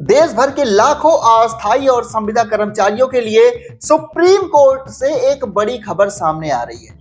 देश भर के लाखों अस्थायी और संविदा कर्मचारियों के लिए सुप्रीम कोर्ट से एक बड़ी खबर सामने आ रही है।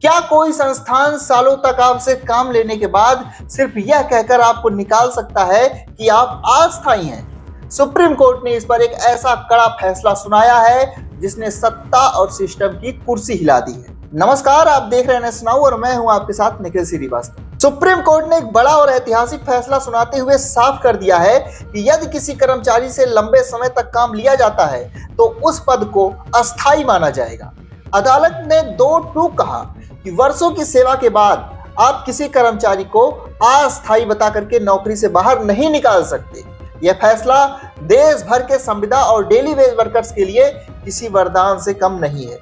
क्या कोई संस्थान सालों तक आपसे काम लेने के बाद सिर्फ यह कहकर आपको निकाल सकता है कि आप अस्थायी हैं? सुप्रीम कोर्ट ने इस पर एक ऐसा कड़ा फैसला सुनाया है जिसने सत्ता और सिस्टम की कुर्सी हिला दी है। नमस्कार, आप देख रहे हैं NS Now और मैं हूं आपके साथ निखिल श्रीवास्तव। सुप्रीम कोर्ट ने एक बड़ा और ऐतिहासिक फैसला सुनाते हुए साफ कर दिया है कि यदि किसी कर्मचारी से लंबे समय तक काम लिया जाता है तो उस पद को अस्थायी माना जाएगा। अदालत ने 2 कहा कि वर्षों की सेवा के बाद आप किसी कर्मचारी को अस्थायी बता करके नौकरी से बाहर नहीं निकाल सकते। यह फैसला देश भर के संविदा और डेली वेज वर्कर्स के लिए किसी वरदान से कम नहीं है।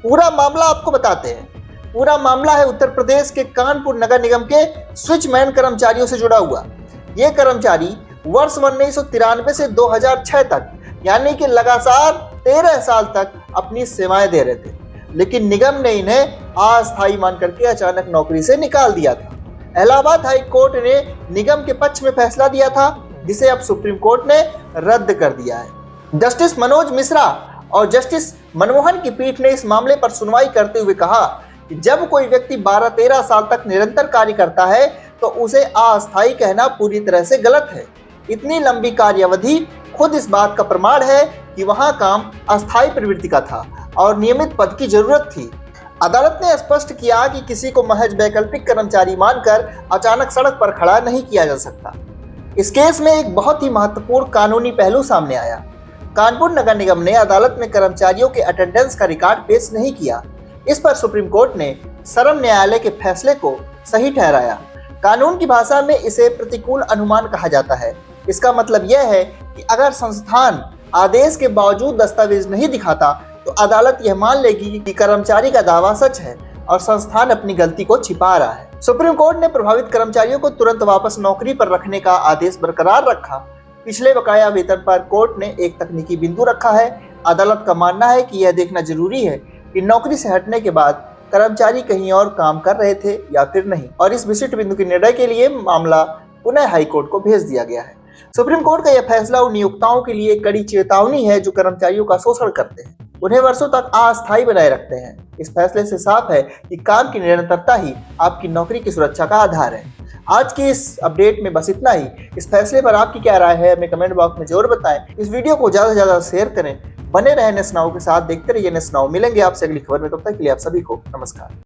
पूरा मामला आपको बताते हैं। पूरा मामला है उत्तर प्रदेश के कानपुर नगर निगम के स्विचमैन कर्मचारियों से जुड़ा हुआ। ये कर्मचारी वर्ष 1993 से 2006 तक यानी कि लगातार 13 साल तक अपनी सेवाएं दे रहे थे, लेकिन निगम ने इन्हें अस्थायी मान करके अचानक नौकरी से निकाल दिया था। इलाहाबाद हाई कोर्ट ने निगम के पक्ष में फैसला दिया था, जिसे अब सुप्रीम कोर्ट ने रद्द कर दिया है। जस्टिस मनोज मिश्रा और जस्टिस मनमोहन की पीठ ने इस मामले पर सुनवाई करते हुए कहा कि जब कोई व्यक्ति 12-13 साल तक निरंतर कार्य करता है तो उसे अस्थायी कहना पूरी तरह से गलत है। इतनी लंबी कार्यावधि खुद इस बात का प्रमाण है कि वहां काम अस्थायी प्रवृत्ति का था और नियमित पद की जरूरत थी। अदालत ने स्पष्ट किया कि किसी को महज वैकल्पिक कर्मचारी मानकर अचानक सड़क पर खड़ा नहीं किया जा सकता। इस केस में एक बहुत ही महत्वपूर्ण कानूनी पहलू सामने आया। कानपुर नगर निगम ने अदालत में कर्मचारियों के अटेंडेंस का रिकॉर्ड पेश नहीं किया। इस पर सुप्रीम कोर्ट ने सर्वोच्च न्यायालय के फैसले को सही ठहराया। कानून की भाषा में इसे प्रतिकूल अनुमान कहा जाता है। इसका मतलब यह है कि अगर संस्थान आदेश के बावजूद दस्तावेज नहीं दिखाता तो अदालत यह मान लेगी कि कर्मचारी का दावा सच है और संस्थान अपनी गलती को छिपा रहा है। सुप्रीम कोर्ट ने प्रभावित कर्मचारियों को तुरंत वापस नौकरी पर रखने का आदेश बरकरार रखा। पिछले बकाया वेतन पर कोर्ट ने एक तकनीकी बिंदु रखा है। अदालत का मानना है कि यह देखना जरूरी है कि नौकरी से हटने के बाद कर्मचारी कहीं और काम कर रहे थे या फिर नहीं, और इस विशिष्ट बिंदु के निर्णय के लिए मामला पुनः हाई कोर्ट को भेज दिया गया है। सुप्रीम कोर्ट का यह फैसला उन नियोक्ताओं के लिए कड़ी चेतावनी है जो कर्मचारियों का शोषण करते हैं, उन्हें वर्षों तक अस्थायी बनाए रखते हैं। इस फैसले से साफ है कि काम की निरंतरता ही आपकी नौकरी की सुरक्षा का आधार है। आज की इस अपडेट में बस इतना ही। इस फैसले पर आपकी क्या राय है हमें कमेंट बॉक्स में जरूर बताएं। इस वीडियो को ज्यादा से ज्यादा शेयर करें। बने रहें NS Now के साथ, देखते रहिए NS Now। मिलेंगे आपसे अगली खबर में, तब तक के लिए आप सभी को नमस्कार।